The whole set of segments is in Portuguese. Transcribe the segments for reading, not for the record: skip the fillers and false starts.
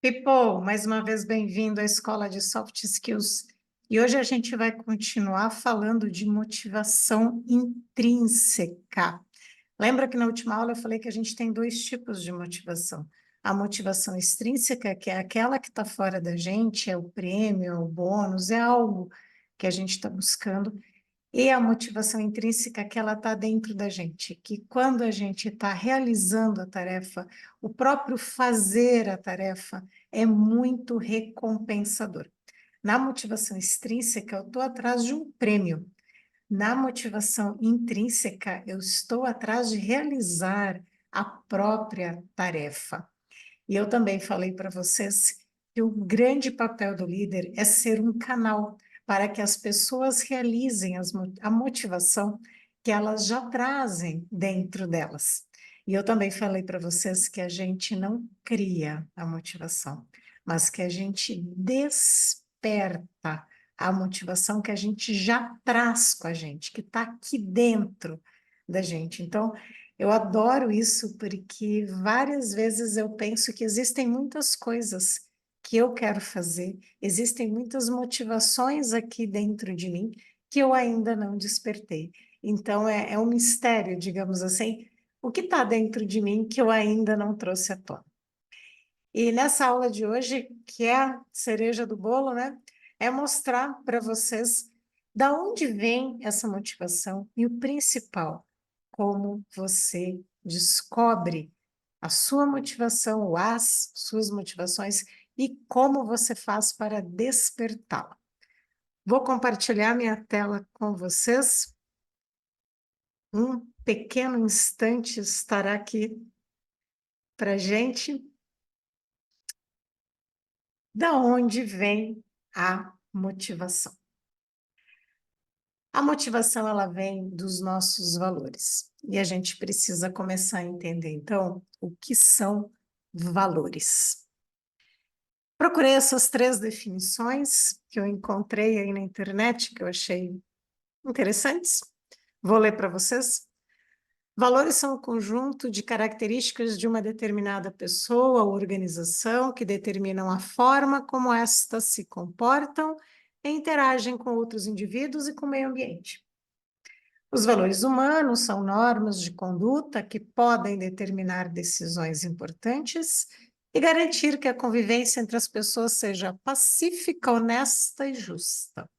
People, mais uma vez bem-vindo à Escola de Soft Skills. E hoje a gente vai continuar falando de motivação intrínseca. Lembra que na última aula eu falei que a gente tem dois tipos de motivação. A motivação extrínseca, que é aquela que está fora da gente, é o prêmio, é o bônus, é algo que a gente está buscando. E a motivação intrínseca que ela está dentro da gente, que quando a gente está realizando a tarefa, o próprio fazer a tarefa é muito recompensador. Na motivação extrínseca, eu estou atrás de um prêmio. Na motivação intrínseca, eu estou atrás de realizar a própria tarefa. E eu também falei para vocês que o grande papel do líder é ser um canal para que as pessoas realizem a motivação que elas já trazem dentro delas. E eu também falei para vocês que a gente não cria a motivação, mas que a gente desperta a motivação que a gente já traz com a gente, que está aqui dentro da gente. Então, eu adoro isso porque várias vezes eu penso que existem muitas coisas que eu quero fazer, existem muitas motivações aqui dentro de mim que eu ainda não despertei. Então é um mistério, digamos assim, o que está dentro de mim que eu ainda não trouxe à tona. E nessa aula de hoje, que é a cereja do bolo, né? É mostrar para vocês da onde vem essa motivação e o principal, como você descobre a sua motivação ou as suas motivações e como você faz para despertá-la. Vou compartilhar minha tela com vocês. Um pequeno instante estará aqui para gente. Da onde vem a motivação? A motivação ela vem dos nossos valores. E a gente precisa começar a entender, então, o que são valores. Procurei essas três definições que eu encontrei aí na internet, que eu achei interessantes. Vou ler para vocês. Valores são o conjunto de características de uma determinada pessoa ou organização que determinam a forma como estas se comportam e interagem com outros indivíduos e com o meio ambiente. Os valores humanos são normas de conduta que podem determinar decisões importantes e garantir que a convivência entre as pessoas seja pacífica, honesta e justa.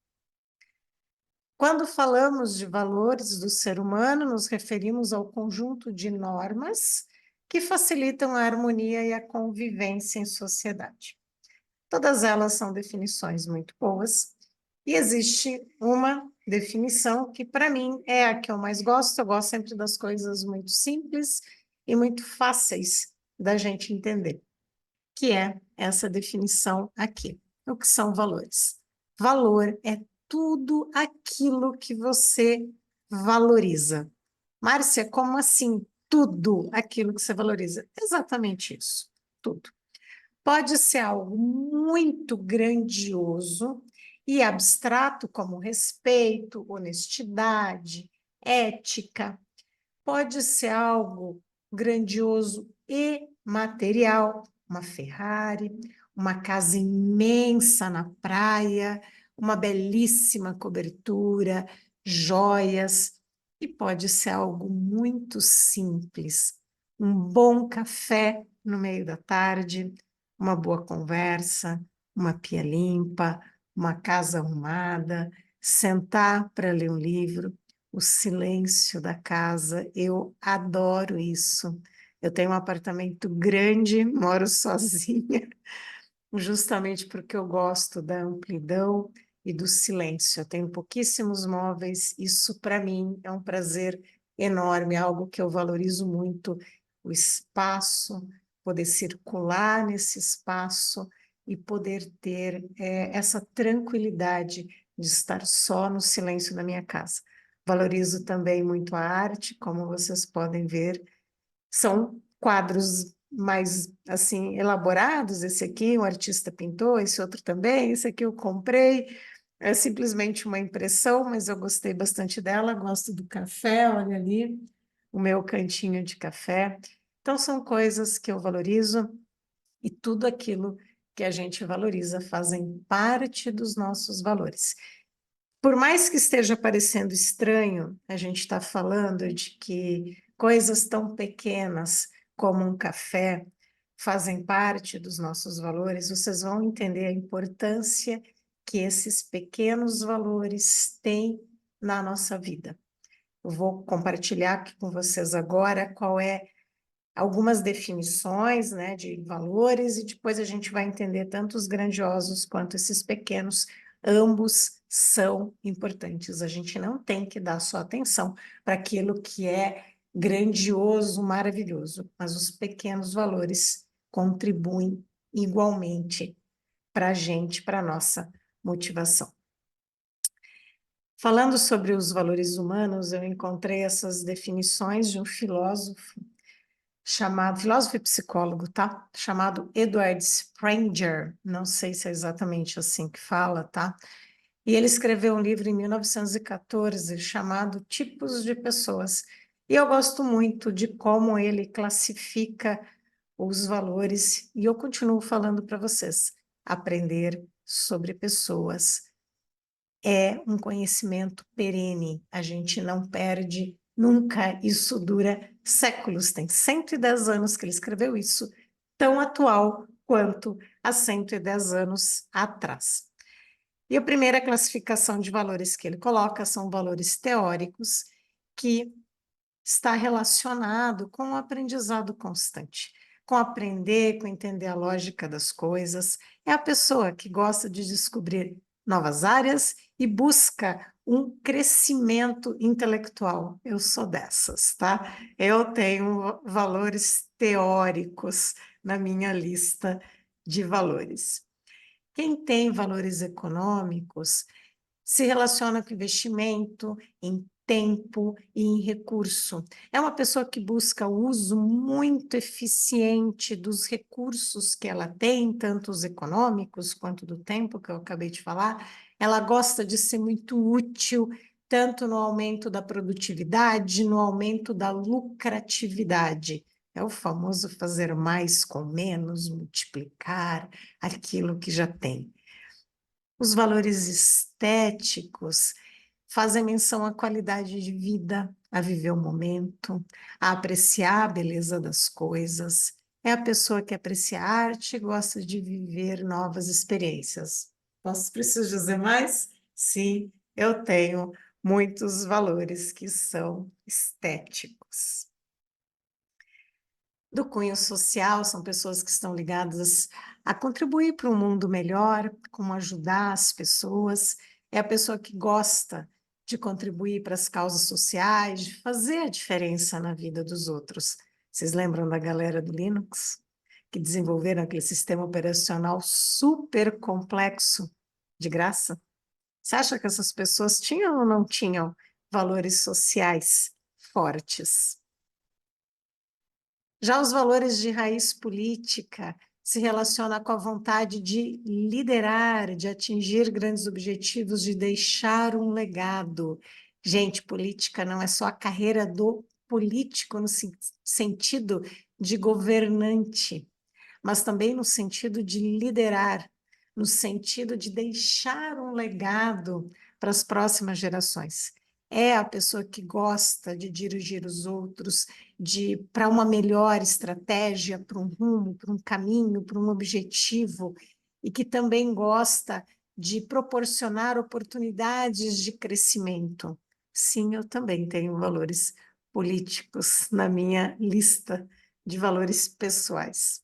Quando falamos de valores do ser humano, nos referimos ao conjunto de normas que facilitam a harmonia e a convivência em sociedade. Todas elas são definições muito boas, e existe uma definição que, para mim, é a que eu mais gosto. Eu gosto sempre das coisas muito simples e muito fáceis da gente entender, que é essa definição aqui. O que são valores? Valor é tudo aquilo que você valoriza. Márcia, como assim tudo aquilo que você valoriza? Exatamente isso, tudo. Pode ser algo muito grandioso e abstrato, como respeito, honestidade, ética. Pode ser algo grandioso e material, uma Ferrari, uma casa imensa na praia, uma belíssima cobertura, joias, e pode ser algo muito simples, um bom café no meio da tarde, uma boa conversa, uma pia limpa, uma casa arrumada, sentar para ler um livro, o silêncio da casa, eu adoro isso. Eu tenho um apartamento grande, moro sozinha, justamente porque eu gosto da amplidão e do silêncio. Eu tenho pouquíssimos móveis, isso para mim é um prazer enorme, algo que eu valorizo muito, o espaço, poder circular nesse espaço e poder ter essa tranquilidade de estar só no silêncio da minha casa. Valorizo também muito a arte, como vocês podem ver, são quadros mais assim elaborados. Esse aqui um artista pintou, esse outro também, esse aqui eu comprei. É simplesmente uma impressão, mas eu gostei bastante dela. Gosto do café, olha ali, o meu cantinho de café. Então, são coisas que eu valorizo e tudo aquilo que a gente valoriza fazem parte dos nossos valores. Por mais que esteja parecendo estranho, a gente está falando de que coisas tão pequenas como um café fazem parte dos nossos valores, vocês vão entender a importância que esses pequenos valores têm na nossa vida. Eu vou compartilhar aqui com vocês agora qual é algumas definições, né, de valores e depois a gente vai entender tanto os grandiosos quanto esses pequenos. Ambos são importantes. A gente não tem que dar só atenção para aquilo que é grandioso, maravilhoso, mas os pequenos valores contribuem igualmente para a gente, para a nossa motivação. Falando sobre os valores humanos, eu encontrei essas definições de um filósofo e psicólogo, tá? Chamado Edward Springer, não sei se é exatamente assim que fala, tá? E ele escreveu um livro em 1914 chamado Tipos de Pessoas. E eu gosto muito de como ele classifica os valores, e eu continuo falando para vocês, aprender sobre pessoas é um conhecimento perene, a gente não perde nunca, isso dura séculos, tem 110 anos que ele escreveu isso, tão atual quanto há 110 anos atrás. E a primeira classificação de valores que ele coloca são valores teóricos, que está relacionado com o aprendizado constante, com aprender, com entender a lógica das coisas. É a pessoa que gosta de descobrir novas áreas e busca um crescimento intelectual. Eu sou dessas, tá? Eu tenho valores teóricos na minha lista de valores. Quem tem valores econômicos se relaciona com investimento em tempo e em recurso. É uma pessoa que busca o uso muito eficiente dos recursos que ela tem, tanto os econômicos quanto do tempo, que eu acabei de falar. Ela gosta de ser muito útil, tanto no aumento da produtividade, no aumento da lucratividade. É o famoso fazer mais com menos, multiplicar aquilo que já tem. Os valores estéticos fazem menção à qualidade de vida, a viver o momento, a apreciar a beleza das coisas. É a pessoa que aprecia a arte e gosta de viver novas experiências. Preciso dizer mais? Sim, eu tenho muitos valores que são estéticos. Do cunho social, são pessoas que estão ligadas a contribuir para um mundo melhor, como ajudar as pessoas. É a pessoa que gosta de contribuir para as causas sociais, de fazer a diferença na vida dos outros. Vocês lembram da galera do Linux? Que desenvolveram aquele sistema operacional super complexo, de graça? Você acha que essas pessoas tinham ou não tinham valores sociais fortes? Já os valores de raiz política se relacionam com a vontade de liderar, de atingir grandes objetivos, de deixar um legado. Gente, política não é só a carreira do político no sentido de governante, mas também no sentido de liderar, no sentido de deixar um legado para as próximas gerações. É a pessoa que gosta de dirigir os outros, para uma melhor estratégia, para um rumo, para um caminho, para um objetivo, e que também gosta de proporcionar oportunidades de crescimento. Sim, eu também tenho valores políticos na minha lista de valores pessoais.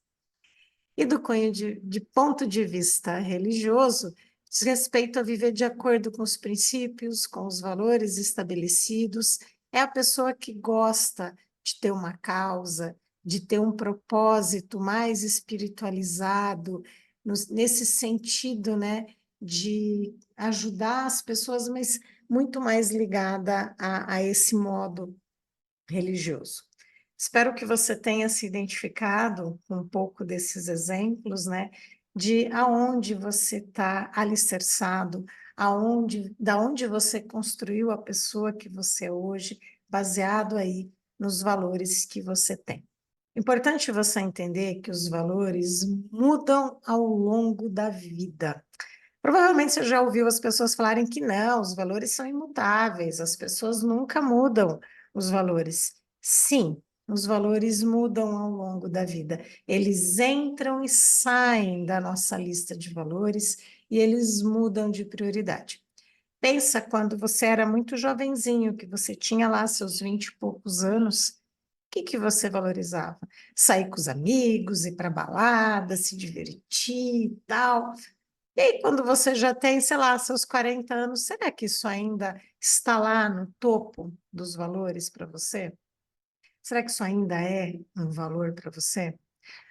E do cunho de ponto de vista religioso, diz respeito a viver de acordo com os princípios, com os valores estabelecidos. É a pessoa que gosta de ter uma causa, de ter um propósito mais espiritualizado, nesse sentido, né, de ajudar as pessoas, mas muito mais ligada a esse modo religioso. Espero que você tenha se identificado com um pouco desses exemplos, né, de aonde você está alicerçado, da onde você construiu a pessoa que você é hoje, baseado aí nos valores que você tem. Importante você entender que os valores mudam ao longo da vida. Provavelmente você já ouviu as pessoas falarem que não, os valores são imutáveis, as pessoas nunca mudam os valores. Sim, os valores mudam ao longo da vida. Eles entram e saem da nossa lista de valores e eles mudam de prioridade. Pensa quando você era muito jovenzinho, que você tinha lá seus 20 e poucos anos, o que você valorizava? Sair com os amigos, ir para balada, se divertir e tal. E aí, quando você já tem, sei lá, seus 40 anos, será que isso ainda está lá no topo dos valores para você? Será que isso ainda é um valor para você?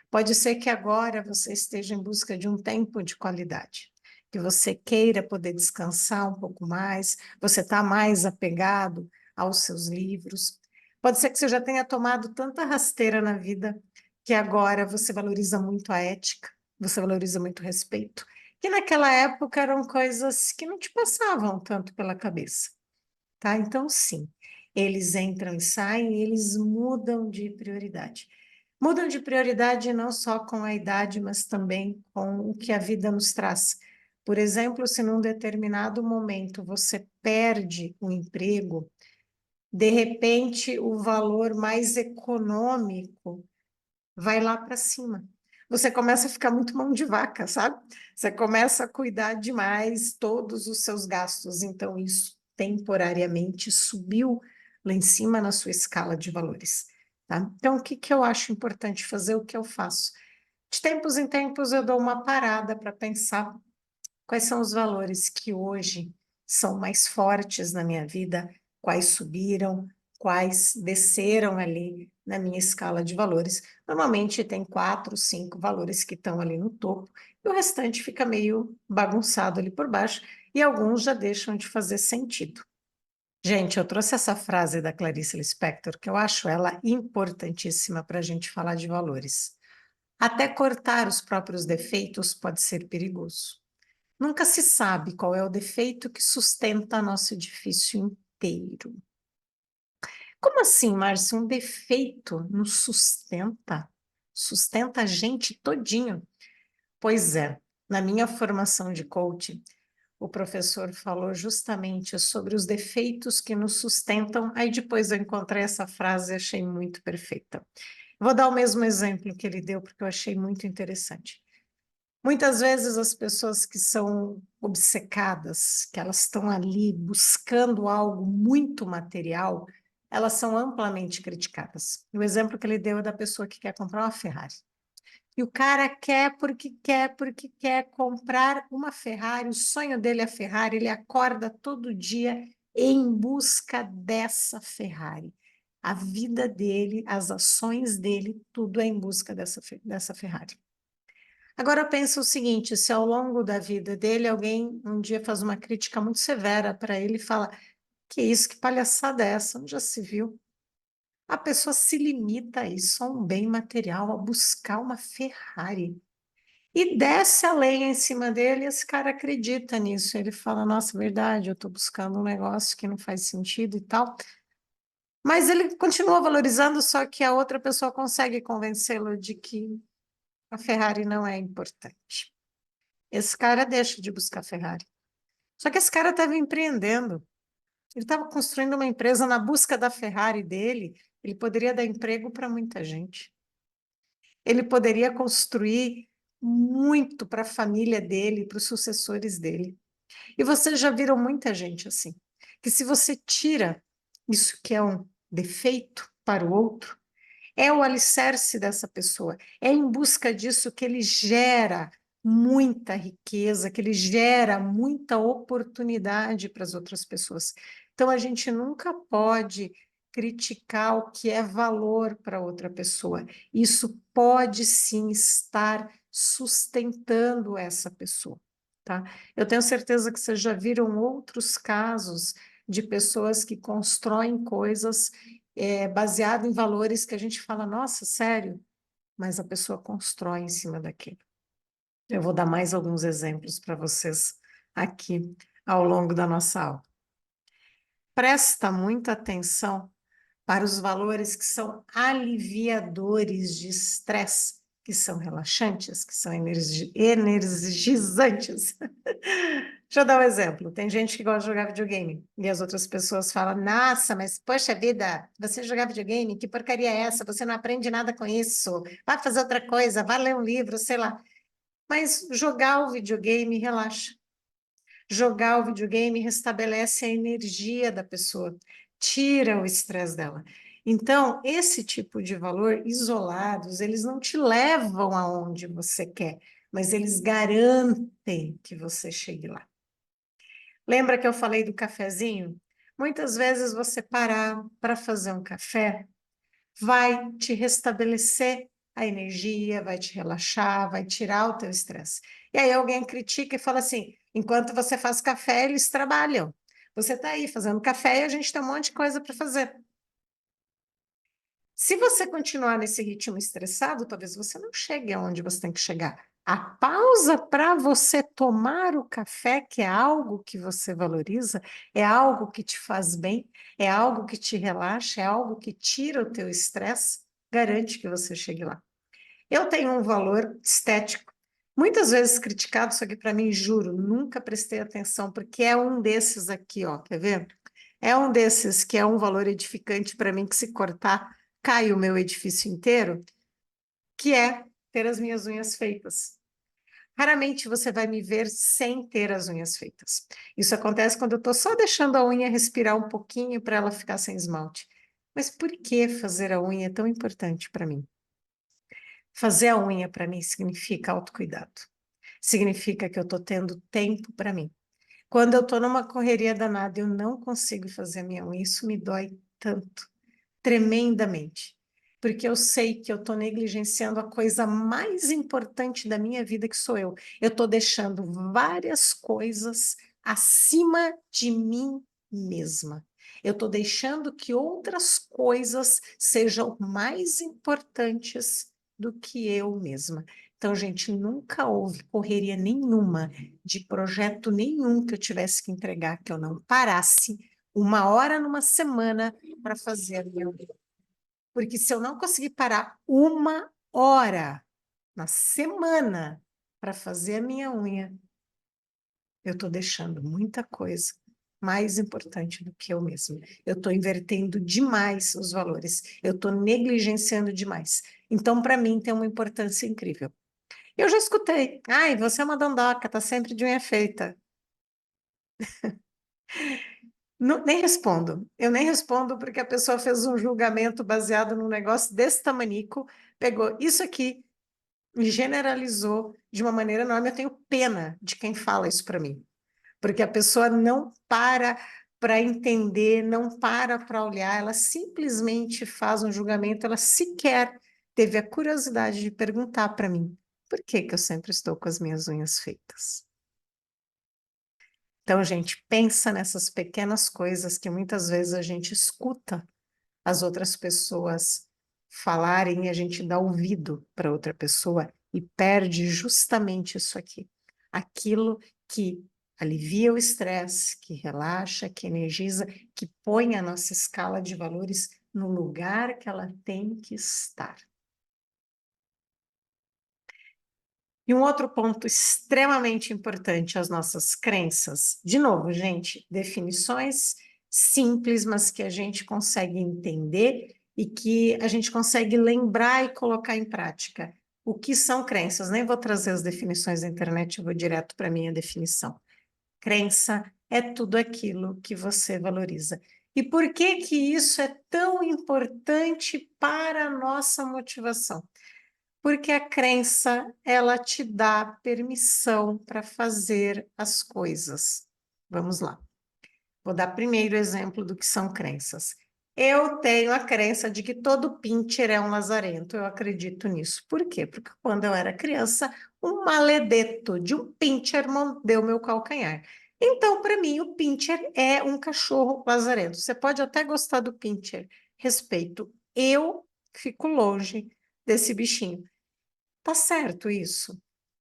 Pode ser que agora você esteja em busca de um tempo de qualidade, que você queira poder descansar um pouco mais, você está mais apegado aos seus livros. Pode ser que você já tenha tomado tanta rasteira na vida que agora você valoriza muito a ética, você valoriza muito o respeito, que naquela época eram coisas que não te passavam tanto pela cabeça, tá? Então, sim, eles entram e saem, e eles mudam de prioridade. Mudam de prioridade não só com a idade, mas também com o que a vida nos traz. Por exemplo, se num determinado momento você perde o emprego, de repente o valor mais econômico vai lá para cima. Você começa a ficar muito mão de vaca, sabe? Você começa a cuidar demais todos os seus gastos, então isso temporariamente subiu lá em cima na sua escala de valores, tá? Então, o que que eu acho importante fazer? O que eu faço? De tempos em tempos eu dou uma parada para pensar quais são os valores que hoje são mais fortes na minha vida, quais subiram, quais desceram ali na minha escala de valores. Normalmente tem 4, 5 valores que estão ali no topo, e o restante fica meio bagunçado ali por baixo, e alguns já deixam de fazer sentido. Gente, eu trouxe essa frase da Clarice Lispector, que eu acho ela importantíssima para a gente falar de valores. Até cortar os próprios defeitos pode ser perigoso. Nunca se sabe qual é o defeito que sustenta nosso edifício inteiro. Como assim, Márcio? Um defeito nos sustenta? Sustenta a gente todinho. Pois é, na minha formação de coaching, o professor falou justamente sobre os defeitos que nos sustentam. Aí depois eu encontrei essa frase e achei muito perfeita. Vou dar o mesmo exemplo que ele deu, porque eu achei muito interessante. Muitas vezes as pessoas que são obcecadas, que elas estão ali buscando algo muito material, elas são amplamente criticadas. O exemplo que ele deu é da pessoa que quer comprar uma Ferrari. E o cara porque quer comprar uma Ferrari, o sonho dele é a Ferrari, ele acorda todo dia em busca dessa Ferrari. A vida dele, as ações dele, tudo é em busca dessa Ferrari. Agora pensa o seguinte, se ao longo da vida dele alguém um dia faz uma crítica muito severa para ele e fala, que isso, que palhaçada é essa? Onde já se viu? A pessoa se limita a isso, a um bem material, a buscar uma Ferrari. E desce a lenha em cima dele e esse cara acredita nisso. Ele fala, nossa, verdade, eu estou buscando um negócio que não faz sentido e tal. Mas ele continua valorizando, só que a outra pessoa consegue convencê-lo de que a Ferrari não é importante. Esse cara deixa de buscar Ferrari. Só que esse cara estava empreendendo. Ele estava construindo uma empresa na busca da Ferrari dele. Ele poderia dar emprego para muita gente. Ele poderia construir muito para a família dele, para os sucessores dele. E vocês já viram muita gente assim, que se você tira isso que é um defeito para o outro, é o alicerce dessa pessoa, é em busca disso que ele gera muita riqueza, que ele gera muita oportunidade para as outras pessoas. Então, a gente nunca pode criticar o que é valor para outra pessoa. Isso pode sim estar sustentando essa pessoa, tá? Eu tenho certeza que vocês já viram outros casos de pessoas que constroem coisas baseado em valores que a gente fala, nossa, sério, mas a pessoa constrói em cima daquilo. Eu vou dar mais alguns exemplos para vocês aqui ao longo da nossa aula. Presta muita atenção para os valores que são aliviadores de estresse, que são relaxantes, que são energizantes. Deixa eu dar um exemplo. Tem gente que gosta de jogar videogame e as outras pessoas falam: Nossa, mas poxa vida, você jogar videogame, que porcaria é essa? Você não aprende nada com isso. Vai fazer outra coisa, vai ler um livro, sei lá. Mas jogar o videogame relaxa. Jogar o videogame restabelece a energia da pessoa, tira o estresse dela. Então, esse tipo de valor, isolados, eles não te levam aonde você quer, mas eles garantem que você chegue lá. Lembra que eu falei do cafezinho? Muitas vezes você parar para fazer um café vai te restabelecer a energia, vai te relaxar, vai tirar o teu estresse. E aí alguém critica e fala assim: enquanto você faz café, eles trabalham. Você está aí fazendo café e a gente tem um monte de coisa para fazer. Se você continuar nesse ritmo estressado, talvez você não chegue aonde você tem que chegar. A pausa para você tomar o café, que é algo que você valoriza, é algo que te faz bem, é algo que te relaxa, é algo que tira o teu estresse, garante que você chegue lá. Eu tenho um valor estético, muitas vezes criticado, só que para mim, juro, nunca prestei atenção, porque é um desses aqui, ó, quer ver? É um desses que é um valor edificante para mim, que se cortar, cai o meu edifício inteiro, que é ter as minhas unhas feitas. Raramente você vai me ver sem ter as unhas feitas. Isso acontece quando eu estou só deixando a unha respirar um pouquinho para ela ficar sem esmalte. Mas por que fazer a unha é tão importante para mim? Fazer a unha para mim significa autocuidado. Significa que eu estou tendo tempo para mim. Quando eu estou numa correria danada, eu não consigo fazer a minha unha. Isso me dói tanto, tremendamente. Porque eu sei que eu estou negligenciando a coisa mais importante da minha vida, que sou eu. Eu estou deixando várias coisas acima de mim mesma. Eu estou deixando que outras coisas sejam mais importantes do que eu mesma. Então, gente, nunca houve correria nenhuma de projeto nenhum que eu tivesse que entregar, que eu não parasse 1 hora numa semana para fazer a minha unha. Porque se eu não conseguir parar 1 hora na semana para fazer a minha unha, eu estou deixando muita coisa mais importante do que eu mesma. Eu estou invertendo demais os valores. Eu estou negligenciando demais. Então, para mim, tem uma importância incrível. Eu já escutei. Ai, você é uma dondoca, tá sempre de unha feita. Nem respondo. Eu nem respondo porque a pessoa fez um julgamento baseado num negócio desse tamanico, pegou isso aqui e generalizou de uma maneira enorme. Eu tenho pena de quem fala isso para mim, porque a pessoa não para entender, não para olhar, ela simplesmente faz um julgamento, ela sequer teve a curiosidade de perguntar para mim por que que eu sempre estou com as minhas unhas feitas. Então, gente, pensa nessas pequenas coisas que muitas vezes a gente escuta as outras pessoas falarem e a gente dá ouvido para outra pessoa e perde justamente isso aqui. Aquilo que alivia o estresse, que relaxa, que energiza, que põe a nossa escala de valores no lugar que ela tem que estar. E um outro ponto extremamente importante, as nossas crenças. De novo, gente, definições simples, mas que a gente consegue entender e que a gente consegue lembrar e colocar em prática. O que são crenças? Nem vou trazer as definições da internet, eu vou direto para a minha definição. Crença é tudo aquilo que você valoriza. E por que que isso é tão importante para a nossa motivação? Porque a crença, ela te dá permissão para fazer as coisas. Vamos lá. Vou dar primeiro exemplo do que são crenças. Eu tenho a crença de que todo pincher é um lazarento. Eu acredito nisso. Por quê? Porque quando eu era criança, um maledeto de um pincher mordeu meu calcanhar. Então, para mim, o pincher é um cachorro lazarento. Você pode até gostar do pincher. Respeito. Eu fico longe desse bichinho. Tá certo isso?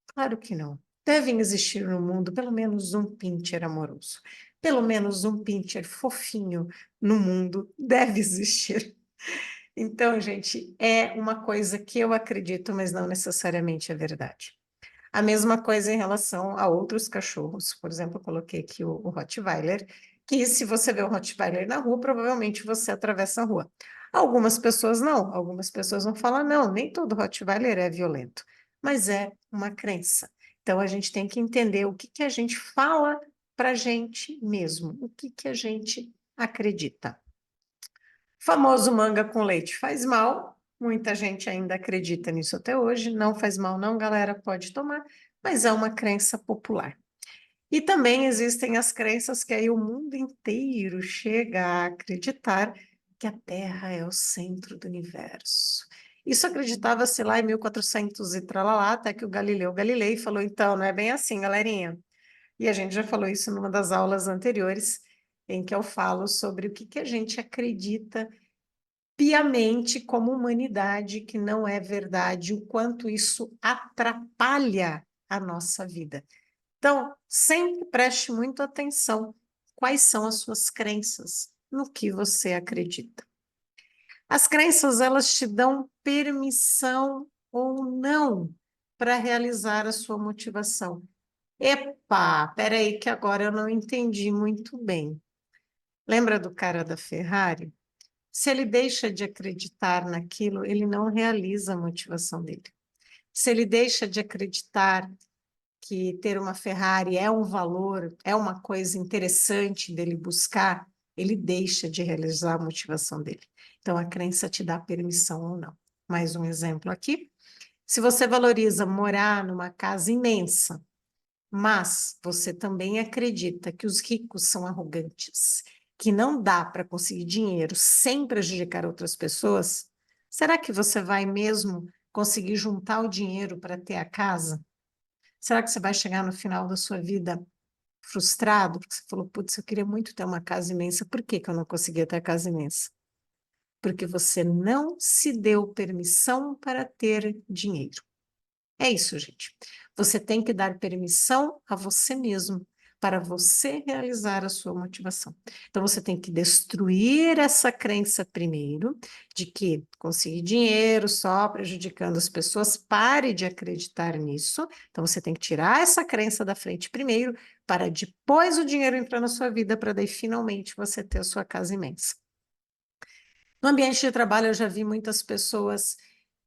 Claro que não. Devem existir no mundo pelo menos um pincher amoroso. Pelo menos um pincher fofinho no mundo deve existir. Então, gente, é uma coisa que eu acredito, mas não necessariamente é verdade. A mesma coisa em relação a outros cachorros. Por exemplo, eu coloquei aqui o Rottweiler, que se você vê o Rottweiler na rua, provavelmente você atravessa a rua. Algumas pessoas não, algumas pessoas vão falar, não, nem todo Rottweiler é violento, mas é uma crença. Então, a gente tem que entender o que que a gente fala para a gente mesmo, o que que a gente acredita. Famoso manga com leite faz mal, muita gente ainda acredita nisso até hoje, não faz mal não, galera, pode tomar, mas é uma crença popular. E também existem as crenças que aí o mundo inteiro chega a acreditar que a Terra é o centro do universo. Isso acreditava-se lá em 1400 e tralalá, até que o Galileu Galilei falou, então, não é bem assim, galerinha. E a gente já falou isso numa das aulas anteriores, em que eu falo sobre o que que a gente acredita piamente como humanidade, que não é verdade, o quanto isso atrapalha a nossa vida. Então, sempre preste muita atenção quais são as suas crenças, no que você acredita. As crenças, elas te dão permissão ou não para realizar a sua motivação. Epa, peraí que agora eu não entendi muito bem. Lembra do cara da Ferrari? Se ele deixa de acreditar naquilo, ele não realiza a motivação dele. Se ele deixa de acreditar que ter uma Ferrari é um valor, é uma coisa interessante dele buscar, ele deixa de realizar a motivação dele. Então, a crença te dá permissão ou não. Mais um exemplo aqui. Se você valoriza morar numa casa imensa, mas você também acredita que os ricos são arrogantes, que não dá para conseguir dinheiro sem prejudicar outras pessoas, será que você vai mesmo conseguir juntar o dinheiro para ter a casa? Será que você vai chegar no final da sua vida frustrado? Porque você falou, putz, eu queria muito ter uma casa imensa, por que que eu não conseguia ter a casa imensa? Porque você não se deu permissão para ter dinheiro. É isso, gente. Você tem que dar permissão a você mesmo para você realizar a sua motivação. Então, você tem que destruir essa crença primeiro, de que conseguir dinheiro só prejudicando as pessoas, pare de acreditar nisso. Então, você tem que tirar essa crença da frente primeiro, para depois o dinheiro entrar na sua vida, para daí finalmente você ter a sua casa imensa. No ambiente de trabalho, eu já vi muitas pessoas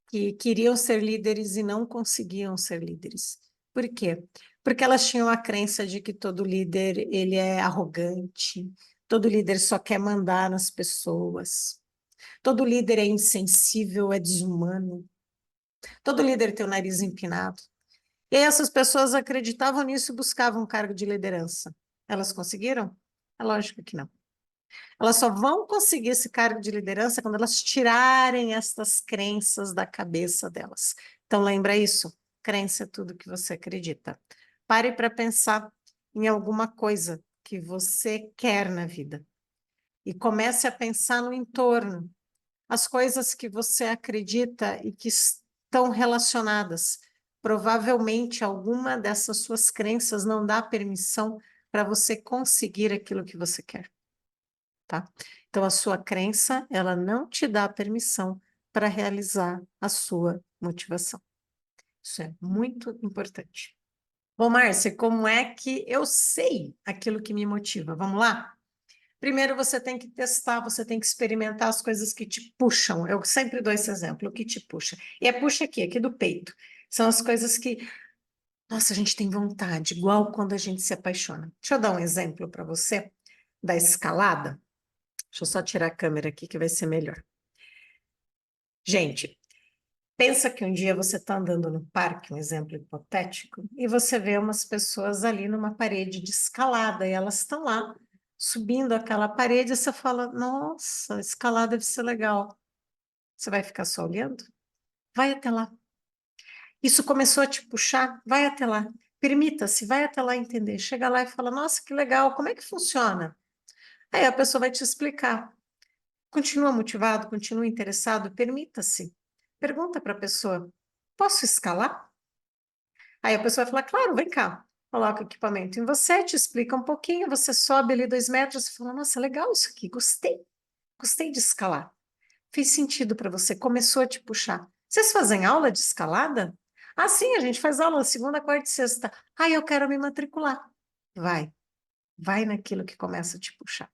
que queriam ser líderes e não conseguiam ser líderes. Por quê? Porque elas tinham a crença de que todo líder ele é arrogante, todo líder só quer mandar nas pessoas, todo líder é insensível, é desumano, todo líder tem o nariz empinado. E aí essas pessoas acreditavam nisso e buscavam um cargo de liderança. Elas conseguiram? É lógico que não. Elas só vão conseguir esse cargo de liderança quando elas tirarem estas crenças da cabeça delas. Então, lembra isso? Crença é tudo que você acredita. Pare para pensar em alguma coisa que você quer na vida e comece a pensar no entorno, as coisas que você acredita e que estão relacionadas. Provavelmente alguma dessas suas crenças não dá permissão para você conseguir aquilo que você quer, tá? Então, a sua crença, ela não te dá permissão para realizar a sua motivação. Isso é muito importante. Bom, Márcia, como é que eu sei aquilo que me motiva? Vamos lá? Primeiro, você tem que testar, você tem que experimentar as coisas que te puxam. Eu sempre dou esse exemplo, o que te puxa. E é puxa aqui do peito. São as coisas que, nossa, a gente tem vontade, igual quando a gente se apaixona. Deixa eu dar um exemplo para você da escalada. Deixa eu só tirar a câmera aqui que vai ser melhor. Gente, pensa que um dia você está andando no parque, um exemplo hipotético, e você vê umas pessoas ali numa parede de escalada, e elas estão lá subindo aquela parede, e você fala, nossa, escalar deve ser legal. Você vai ficar só olhando? Vai até lá. Isso começou a te puxar? Vai até lá. Permita-se, vai até lá entender. Chega lá e fala, nossa, que legal, como é que funciona? Aí a pessoa vai te explicar. Continua motivado, continua interessado, permita-se. Pergunta para a pessoa: posso escalar? Aí a pessoa vai falar, claro, vem cá, coloca o equipamento em você, te explica um pouquinho, você sobe ali 2 metros, e fala, nossa, legal isso aqui, gostei de escalar. Fez sentido para você, começou a te puxar. Vocês fazem aula de escalada? Ah, sim, a gente faz aula segunda, quarta e sexta. Ah, eu quero me matricular. Vai naquilo que começa a te puxar.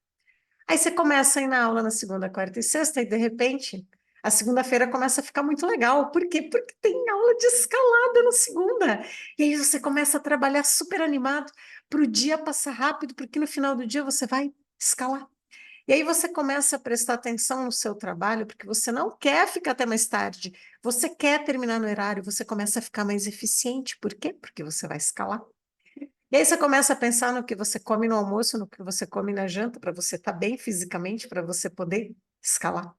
Aí você começa a ir na aula na segunda, quarta e sexta, e de repente, a segunda-feira começa a ficar muito legal. Por quê? Porque tem aula de escalada na segunda. E aí você começa a trabalhar super animado para o dia passar rápido, porque no final do dia você vai escalar. E aí você começa a prestar atenção no seu trabalho, porque você não quer ficar até mais tarde, você quer terminar no horário, você começa a ficar mais eficiente. Por quê? Porque você vai escalar. E aí você começa a pensar no que você come no almoço, no que você come na janta, para você estar bem fisicamente, para você poder escalar.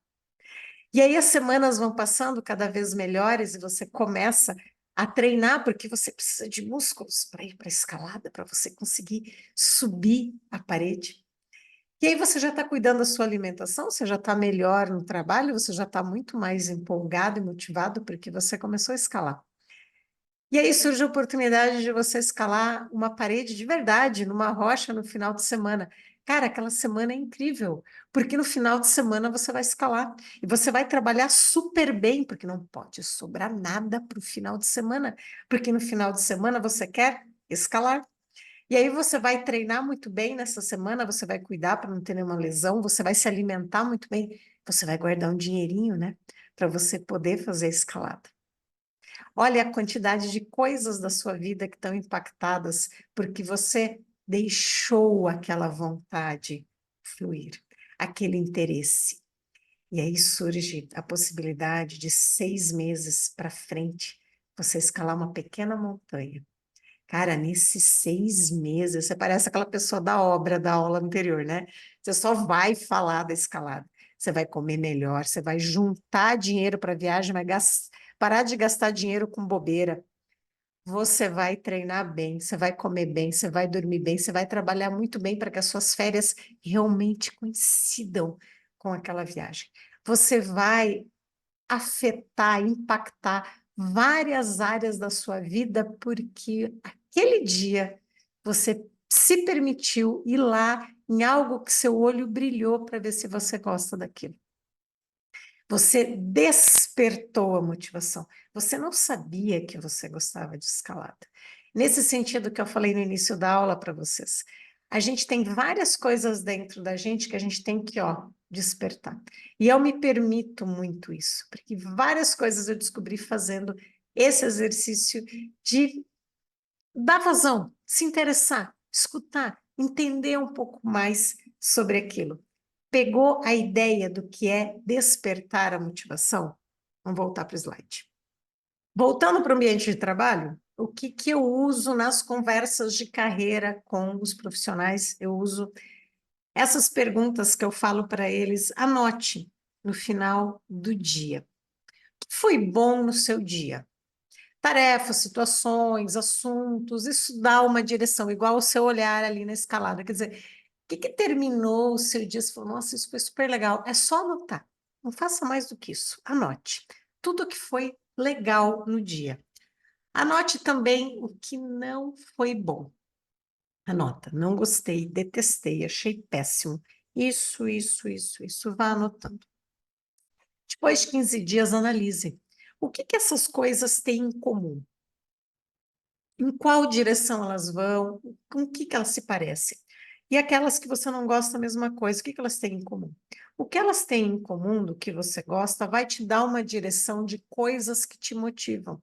E aí as semanas vão passando cada vez melhores e você começa a treinar, porque você precisa de músculos para ir para a escalada, para você conseguir subir a parede. E aí você já está cuidando da sua alimentação, você já está melhor no trabalho, você já está muito mais empolgado e motivado porque você começou a escalar. E aí surge a oportunidade de você escalar uma parede de verdade, numa rocha no final de semana. Cara, aquela semana é incrível, porque no final de semana você vai escalar e você vai trabalhar super bem, porque não pode sobrar nada para o final de semana, porque no final de semana você quer escalar. E aí você vai treinar muito bem nessa semana, você vai cuidar para não ter nenhuma lesão, você vai se alimentar muito bem, você vai guardar um dinheirinho, né, para você poder fazer a escalada. Olha a quantidade de coisas da sua vida que estão impactadas porque você deixou aquela vontade fluir, aquele interesse. E aí surge a possibilidade de 6 meses para frente você escalar uma pequena montanha. Cara, nesses 6 meses, você parece aquela pessoa da obra da aula anterior, né? Você só vai falar da escalada. Você vai comer melhor, você vai juntar dinheiro para a viagem, vai parar de gastar dinheiro com bobeira. Você vai treinar bem, você vai comer bem, você vai dormir bem, você vai trabalhar muito bem para que as suas férias realmente coincidam com aquela viagem. Você vai afetar, impactar várias áreas da sua vida, porque aquele dia você se permitiu ir lá em algo que seu olho brilhou para ver se você gosta daquilo. Você despertou a motivação. Você não sabia que você gostava de escalada. Nesse sentido que eu falei no início da aula para vocês, a gente tem várias coisas dentro da gente que a gente tem que, ó, despertar. E eu me permito muito isso, porque várias coisas eu descobri fazendo esse exercício de dar vazão, se interessar, escutar, entender um pouco mais sobre aquilo. Pegou a ideia do que é despertar a motivação? Vamos voltar para o slide. Voltando para o ambiente de trabalho, o que eu uso nas conversas de carreira com os profissionais? Eu uso essas perguntas que eu falo para eles, anote no final do dia. O que foi bom no seu dia? Tarefas, situações, assuntos, isso dá uma direção, igual o seu olhar ali na escalada. Quer dizer, que terminou o seu dia? Você falou, nossa, isso foi super legal. É só anotar. Não faça mais do que isso. Anote tudo que foi legal no dia. Anote também o que não foi bom. Anota, não gostei, detestei, achei péssimo. Isso. Vá anotando. Depois de 15 dias, analise. O que essas coisas têm em comum? Em qual direção elas vão? Com o que elas se parecem? E aquelas que você não gosta, a mesma coisa, o que elas têm em comum? O que elas têm em comum do que você gosta vai te dar uma direção de coisas que te motivam.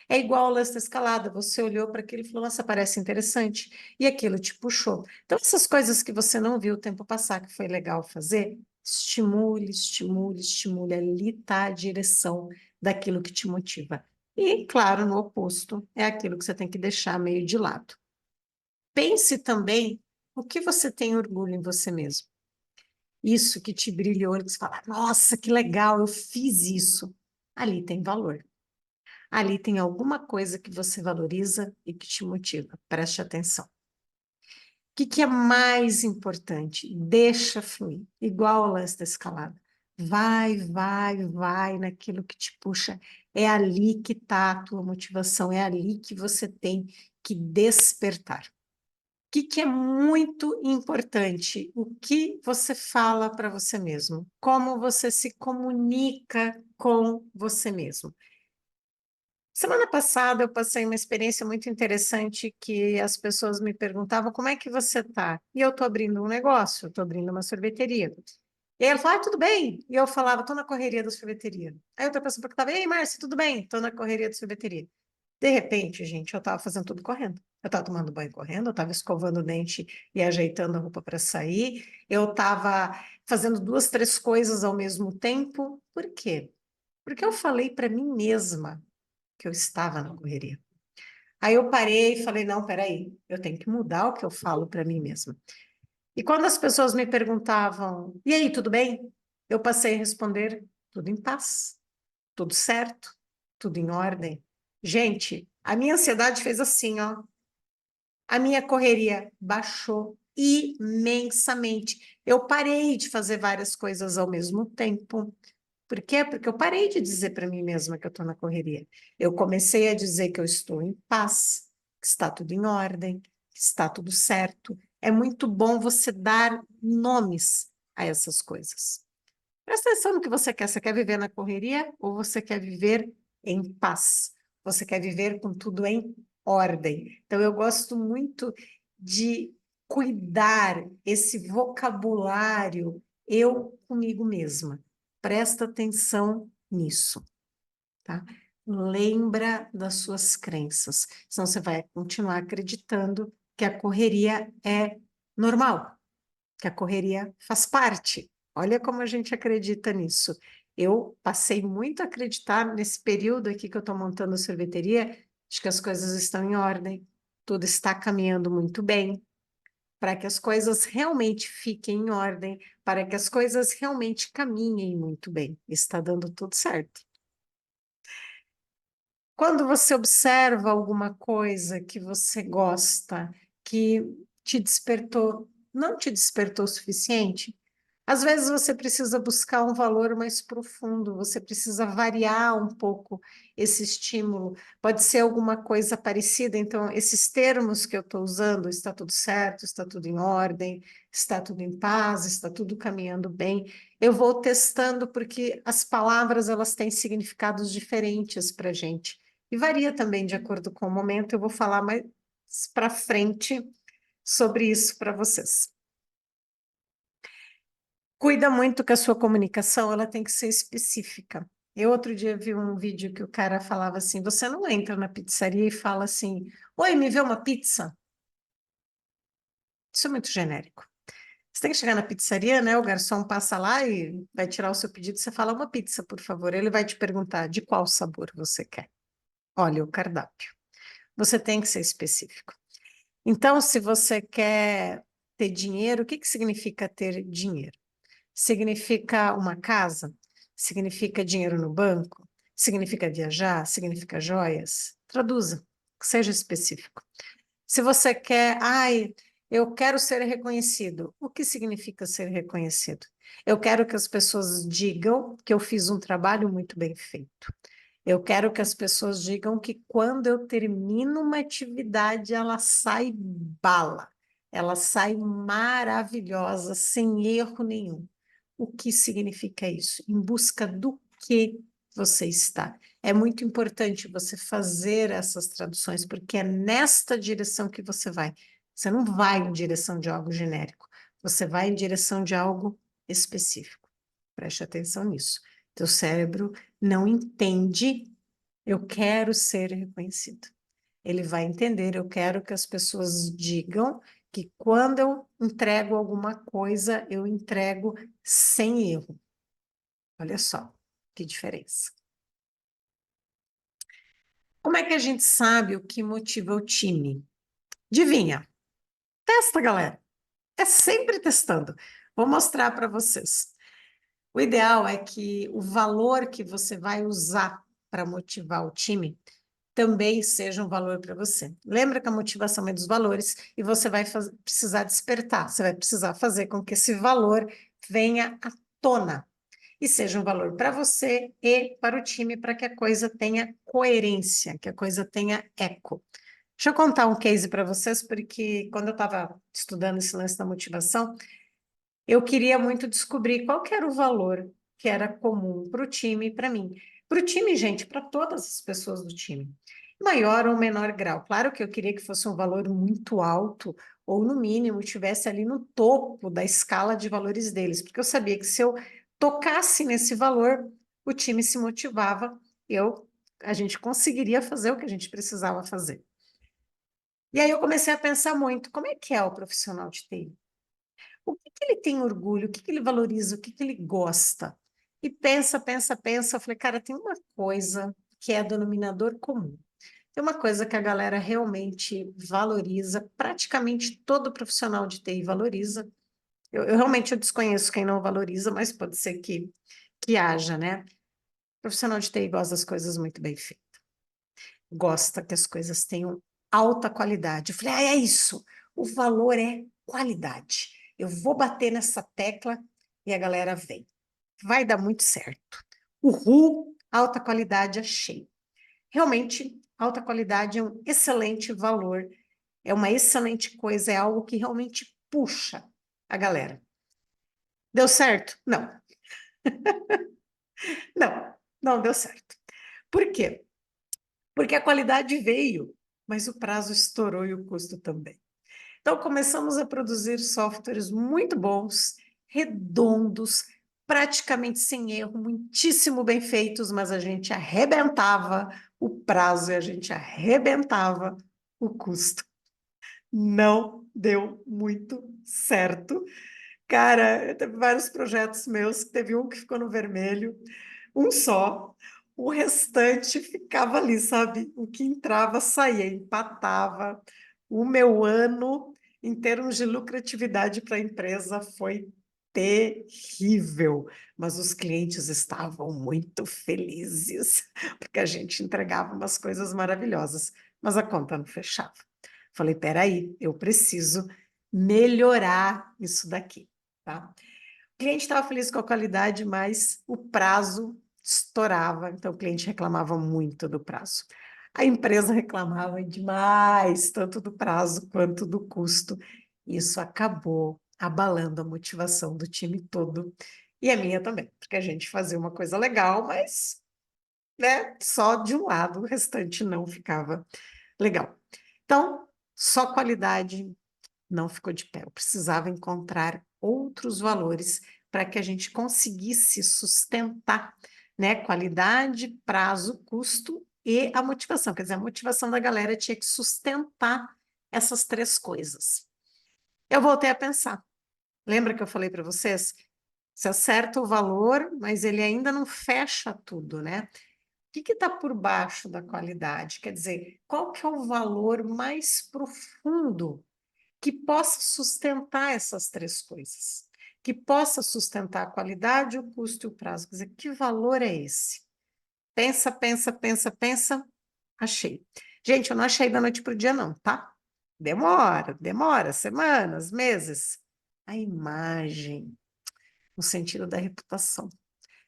É igual ao lance da escalada, você olhou para aquilo e falou, nossa, parece interessante, e aquilo te puxou. Então, essas coisas que você não viu o tempo passar, que foi legal fazer, estimule, ali está a direção daquilo que te motiva. E, claro, no oposto, é aquilo que você tem que deixar meio de lado. Pense também o que você tem orgulho em você mesmo. Isso que te brilhou, que você fala, nossa, que legal, eu fiz isso. Ali tem valor. Ali tem alguma coisa que você valoriza e que te motiva. Preste atenção. O que é mais importante? Deixa fluir. Igual ao lance da escalada. vai naquilo que te puxa. É ali que está a tua motivação, é ali que você tem que despertar. O que é muito importante? O que você fala para você mesmo? Como você se comunica com você mesmo? Semana passada eu passei uma experiência muito interessante que as pessoas me perguntavam como é que você está? E eu estou abrindo um negócio, estou abrindo uma sorveteria. E aí ela falou, tudo bem? E eu falava, estou na correria da sorveteria. Aí outra pessoa perguntava, ei, Márcia, tudo bem? Estou na correria da sorveteria. De repente, gente, eu estava fazendo tudo correndo. Eu estava tomando banho correndo, eu estava escovando o dente e ajeitando a roupa para sair. Eu estava fazendo duas, três coisas ao mesmo tempo. Por quê? Porque eu falei para mim mesma que eu estava na correria. Aí eu parei e falei, não, peraí, eu tenho que mudar o que eu falo para mim mesma. E quando as pessoas me perguntavam, e aí, tudo bem? Eu passei a responder, tudo em paz, tudo certo, tudo em ordem. Gente, a minha ansiedade fez assim, ó. A minha correria baixou imensamente. Eu parei de fazer várias coisas ao mesmo tempo. Por quê? Porque eu parei de dizer para mim mesma que eu estou na correria. Eu comecei a dizer que eu estou em paz, que está tudo em ordem, que está tudo certo. É muito bom você dar nomes a essas coisas. Presta atenção no que você quer. Você quer viver na correria ou você quer viver em paz? Você quer viver com tudo em ordem. Então, eu gosto muito de cuidar esse vocabulário eu comigo mesma. Presta atenção nisso, tá? Lembra das suas crenças, senão você vai continuar acreditando que a correria é normal, que a correria faz parte. Olha como a gente acredita nisso. Eu passei muito a acreditar nesse período aqui que eu estou montando a sorveteria, de que as coisas estão em ordem, tudo está caminhando muito bem, para que as coisas realmente fiquem em ordem, para que as coisas realmente caminhem muito bem. Está dando tudo certo. Quando você observa alguma coisa que você gosta, que te despertou, não te despertou o suficiente, às vezes você precisa buscar um valor mais profundo, você precisa variar um pouco esse estímulo. Pode ser alguma coisa parecida, então, esses termos que eu estou usando, está tudo certo, está tudo em ordem, está tudo em paz, está tudo caminhando bem. Eu vou testando porque as palavras elas têm significados diferentes para a gente. E varia também de acordo com o momento. Eu vou falar mais para frente sobre isso para vocês. Cuida muito que a sua comunicação ela tem que ser específica. Eu outro dia vi um vídeo que o cara falava assim: você não entra na pizzaria e fala assim, oi, me vê uma pizza? Isso é muito genérico. Você tem que chegar na pizzaria, né? O garçom passa lá e vai tirar o seu pedido. Você fala uma pizza, por favor. Ele vai te perguntar de qual sabor você quer. Olha o cardápio. Você tem que ser específico. Então, se você quer ter dinheiro, o que que significa ter dinheiro? Significa uma casa? Significa dinheiro no banco? Significa viajar? Significa joias? Traduza, seja específico. Se você quer, ai, eu quero ser reconhecido. O que significa ser reconhecido? Eu quero que as pessoas digam que eu fiz um trabalho muito bem feito. Eu quero que as pessoas digam que quando eu termino uma atividade, ela sai bala, ela sai maravilhosa, sem erro nenhum. O que significa isso? Em busca do que você está? É muito importante você fazer essas traduções, porque é nesta direção que você vai. Você não vai em direção de algo genérico, você vai em direção de algo específico. Preste atenção nisso. Teu cérebro não entende, eu quero ser reconhecido. Ele vai entender, eu quero que as pessoas digam que quando eu entrego alguma coisa, eu entrego sem erro. Olha só que diferença. Como é que a gente sabe o que motiva o time? Adivinha? Testa, galera. É sempre testando. Vou mostrar para vocês. O ideal é que o valor que você vai usar para motivar o time também seja um valor para você. Lembra que a motivação é dos valores e você vai precisar despertar, você vai precisar fazer com que esse valor venha à tona. e seja um valor para você e para o time, para que a coisa tenha coerência, que a coisa tenha eco. Deixa eu contar um case para vocês, porque quando eu estava estudando esse lance da motivação, eu queria muito descobrir qual que era o valor que era comum para o time e para mim. Para o time, gente, para todas as pessoas do time. Maior ou menor grau. Claro que eu queria que fosse um valor muito alto, ou no mínimo estivesse ali no topo da escala de valores deles, porque eu sabia que se eu tocasse nesse valor, o time se motivava, a gente conseguiria fazer o que a gente precisava fazer. E aí eu comecei a pensar muito, como é que é o profissional de TI? O que que ele tem orgulho, o que que ele valoriza, o que que ele gosta? E pensa, pensa, pensa. Eu falei, cara, tem uma coisa que é denominador comum. Tem uma coisa que a galera realmente valoriza, praticamente todo profissional de TI valoriza. Eu realmente eu desconheço quem não valoriza, mas pode ser que haja, né? O profissional de TI gosta das coisas muito bem feitas. Gosta que as coisas tenham alta qualidade. Eu falei, é isso. O valor é qualidade. Eu vou bater nessa tecla e a galera vem. Vai dar muito certo. Uhul, alta qualidade, achei. Realmente, alta qualidade é um excelente valor, é uma excelente coisa, é algo que realmente puxa a galera. Deu certo? Não, não deu certo. Por quê? Porque a qualidade veio, mas o prazo estourou e o custo também. Então, começamos a produzir softwares muito bons, redondos, praticamente sem erro, muitíssimo bem feitos, mas a gente arrebentava o prazo e a gente arrebentava o custo. Não deu muito certo. Cara, teve vários projetos meus, teve um que ficou no vermelho, um só, o restante ficava ali, sabe? O que entrava, saía, empatava. O meu ano, em termos de lucratividade para a empresa, foi terrível, mas os clientes estavam muito felizes, porque a gente entregava umas coisas maravilhosas, mas a conta não fechava. Falei, peraí, eu preciso melhorar isso daqui, tá? O cliente estava feliz com a qualidade, mas o prazo estourava, então o cliente reclamava muito do prazo. A empresa reclamava demais, tanto do prazo quanto do custo. Isso acabou abalando a motivação do time todo e a minha também, porque a gente fazia uma coisa legal, mas né, só de um lado, o restante não ficava legal. Então, só qualidade não ficou de pé. Eu precisava encontrar outros valores para que a gente conseguisse sustentar, né, qualidade, prazo, custo e a motivação. Quer dizer, a motivação da galera tinha que sustentar essas três coisas. Eu voltei a pensar. Lembra que eu falei para vocês? Você acerta o valor, mas ele ainda não fecha tudo, né? O que está por baixo da qualidade? Quer dizer, qual que é o valor mais profundo que possa sustentar essas três coisas, que possa sustentar a qualidade, o custo e o prazo. Quer dizer, que valor é esse? Pensa, pensa, pensa, pensa, achei. Gente, eu não achei da noite para o dia, não, tá? Demora, semanas, meses. A imagem, no sentido da reputação.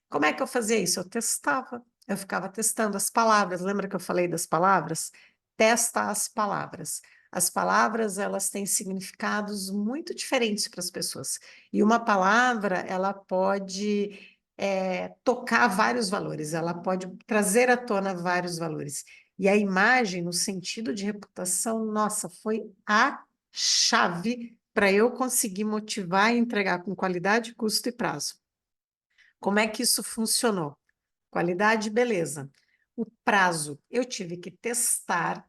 Como é que eu fazia isso? Eu testava, eu ficava testando as palavras. Lembra que eu falei das palavras? Testa as palavras. As palavras, elas têm significados muito diferentes para as pessoas. E uma palavra, ela pode tocar vários valores, ela pode trazer à tona vários valores. E a imagem, no sentido de reputação, nossa, foi a chave para eu conseguir motivar e entregar com qualidade, custo e prazo. Como é que isso funcionou? Qualidade, beleza. O prazo, eu tive que testar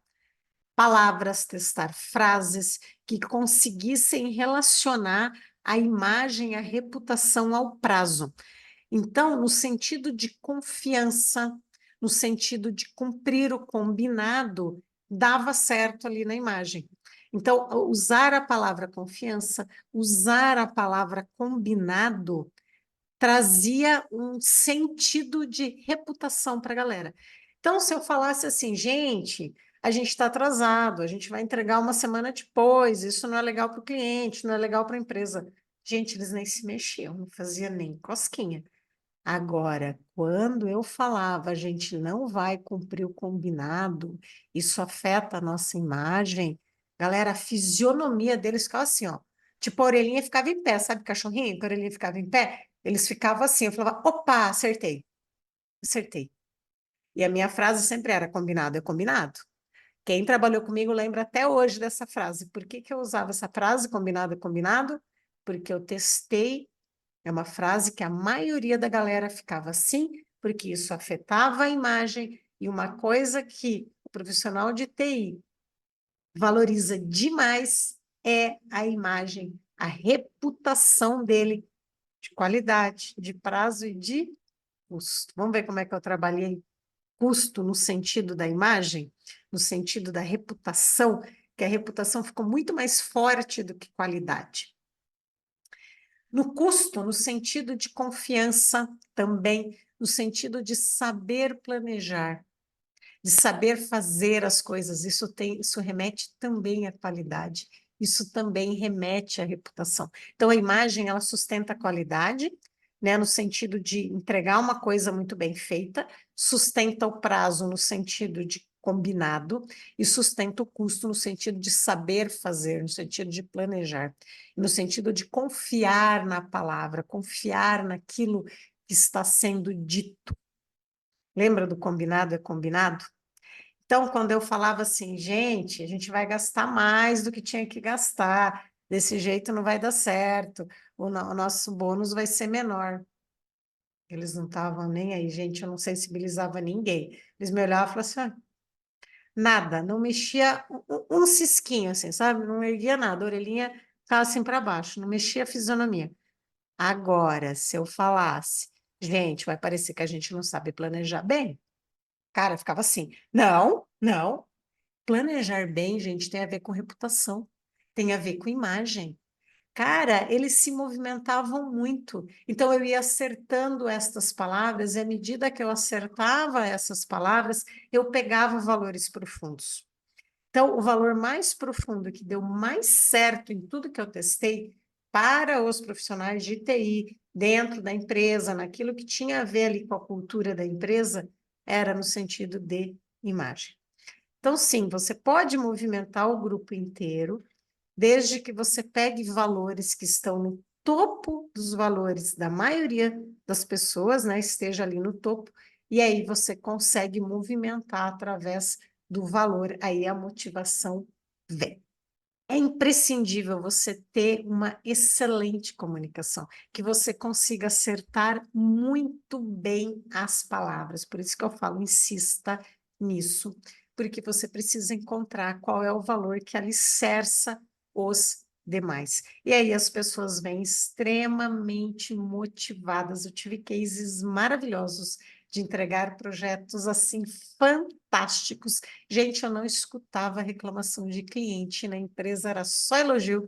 palavras, testar frases que conseguissem relacionar a imagem, a reputação ao prazo. Então, no sentido de confiança, no sentido de cumprir o combinado, dava certo ali na imagem. Então, usar a palavra confiança, usar a palavra combinado, trazia um sentido de reputação para a galera. Então, se eu falasse assim, gente, a gente está atrasado, a gente vai entregar uma semana depois, isso não é legal para o cliente, não é legal para a empresa. Gente, eles nem se mexiam, não fazia nem cosquinha. Agora, quando eu falava, a gente não vai cumprir o combinado, isso afeta a nossa imagem, galera, a fisionomia deles ficava assim, ó. Tipo, a orelhinha ficava em pé, sabe, cachorrinho? Que a orelhinha ficava em pé, eles ficavam assim. Eu falava, opa, acertei, acertei. E a minha frase sempre era: combinado é combinado. Quem trabalhou comigo lembra até hoje dessa frase. Por que que eu usava essa frase, combinado é combinado? Porque eu testei, é uma frase que a maioria da galera ficava assim, porque isso afetava a imagem, e uma coisa que o profissional de TI valoriza demais é a imagem, a reputação dele de qualidade, de prazo e de custo. Vamos ver como é que eu trabalhei custo no sentido da imagem, no sentido da reputação, que a reputação ficou muito mais forte do que qualidade. No custo, no sentido de confiança também, no sentido de saber planejar, de saber fazer as coisas. Isso remete também à qualidade. Isso também remete à reputação. Então, a imagem, ela sustenta a qualidade, né, no sentido de entregar uma coisa muito bem feita, sustenta o prazo no sentido de combinado e sustenta o custo no sentido de saber fazer, no sentido de planejar, no sentido de confiar na palavra, confiar naquilo que está sendo dito. Lembra do combinado é combinado? Então, quando eu falava assim, gente, a gente vai gastar mais do que tinha que gastar, desse jeito não vai dar certo, o nosso bônus vai ser menor. Eles não estavam nem aí, gente, eu não sensibilizava ninguém. Eles me olhavam e falavam assim, "Ah, nada, não mexia um cisquinho, assim, sabe? Não erguia nada, a orelhinha ficava assim para baixo, não mexia a fisionomia. Agora, se eu falasse, gente, vai parecer que a gente não sabe planejar bem, cara, ficava assim, não, não. Planejar bem, gente, tem a ver com reputação, tem a ver com imagem. Cara, eles se movimentavam muito. Então, eu ia acertando estas palavras, e à medida que eu acertava essas palavras, eu pegava valores profundos. Então, o valor mais profundo que deu mais certo em tudo que eu testei para os profissionais de TI, dentro da empresa, naquilo que tinha a ver ali com a cultura da empresa, era no sentido de imagem. Então, sim, você pode movimentar o grupo inteiro, desde que você pegue valores que estão no topo dos valores da maioria das pessoas, né? Esteja ali no topo, e aí você consegue movimentar através do valor, aí a motivação vem. É imprescindível você ter uma excelente comunicação, que você consiga acertar muito bem as palavras. Por isso que eu falo, insista nisso, porque você precisa encontrar qual é o valor que alicerça os demais. E aí as pessoas vêm extremamente motivadas. Eu tive cases maravilhosos de entregar projetos assim fantásticos. Gente, eu não escutava reclamação de cliente na empresa, era só elogio.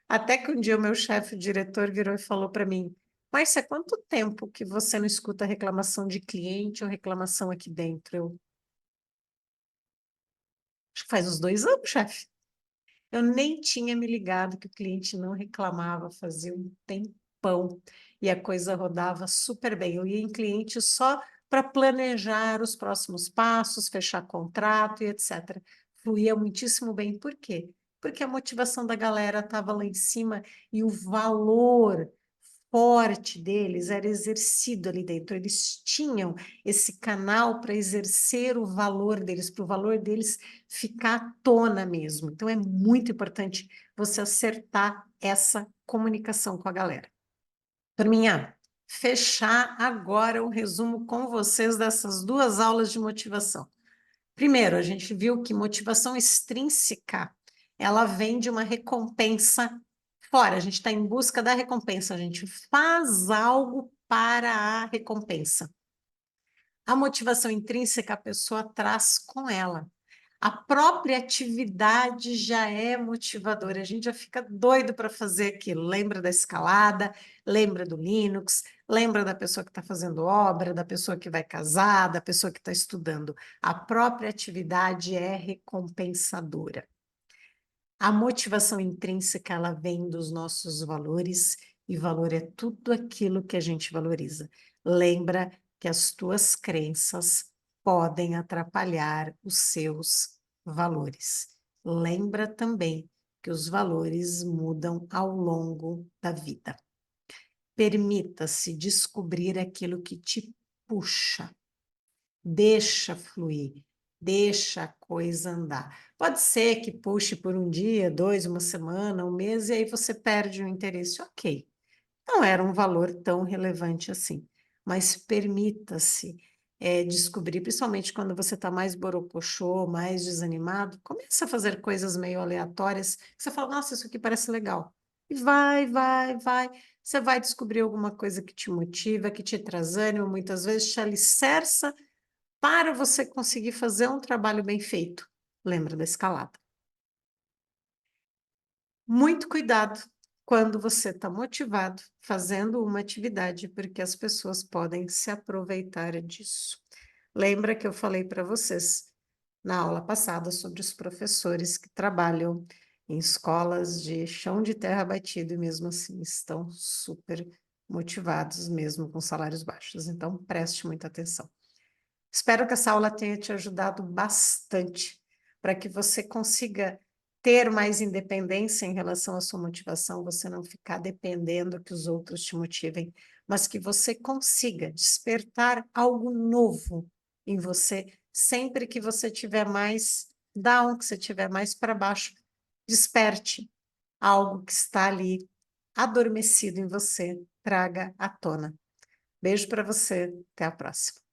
Até que um dia o meu chefe, o diretor, virou e falou para mim: Márcia, há quanto tempo que você não escuta reclamação de cliente ou reclamação aqui dentro? Eu acho que faz uns 2 anos, chefe. Eu nem tinha me ligado que o cliente não reclamava, fazia um tempão, e a coisa rodava super bem. Eu ia em cliente só para planejar os próximos passos, fechar contrato e etc. Fluía muitíssimo bem. Por quê? Porque a motivação da galera estava lá em cima e o valor forte deles era exercido ali dentro. Eles tinham esse canal para exercer o valor deles, para o valor deles ficar à tona mesmo. Então, é muito importante você acertar essa comunicação com a galera. Turminha, fechar agora o resumo com vocês dessas 2 aulas de motivação. Primeiro, a gente viu que motivação extrínseca, ela vem de uma recompensa fora, a gente está em busca da recompensa, a gente faz algo para a recompensa. A motivação intrínseca a pessoa traz com ela. A própria atividade já é motivadora, a gente já fica doido para fazer aquilo. Lembra da escalada, lembra do Linux, lembra da pessoa que está fazendo obra, da pessoa que vai casar, da pessoa que está estudando. A própria atividade é recompensadora. A motivação intrínseca, ela vem dos nossos valores, e valor é tudo aquilo que a gente valoriza. Lembra que as tuas crenças podem atrapalhar os seus valores. Lembra também que os valores mudam ao longo da vida. Permita-se descobrir aquilo que te puxa. Deixa fluir, deixa a coisa andar. Pode ser que puxe por um dia, 2, uma semana, um mês, e aí você perde o interesse. Ok, não era um valor tão relevante assim, mas permita-se descobrir, principalmente quando você está mais borocochô, mais desanimado, começa a fazer coisas meio aleatórias, que você fala, nossa, isso aqui parece legal. E vai, você vai descobrir alguma coisa que te motiva, que te traz ânimo, muitas vezes te alicerça para você conseguir fazer um trabalho bem feito. Lembra da escalada. Muito cuidado quando você está motivado fazendo uma atividade, porque as pessoas podem se aproveitar disso. Lembra que eu falei para vocês na aula passada sobre os professores que trabalham em escolas de chão de terra batido e mesmo assim estão super motivados, mesmo com salários baixos. Então, preste muita atenção. Espero que essa aula tenha te ajudado bastante para que você consiga ter mais independência em relação à sua motivação, você não ficar dependendo que os outros te motivem, mas que você consiga despertar algo novo em você sempre que você tiver mais down, que você tiver mais para baixo, desperte algo que está ali adormecido em você, traga à tona. Beijo para você, até a próxima.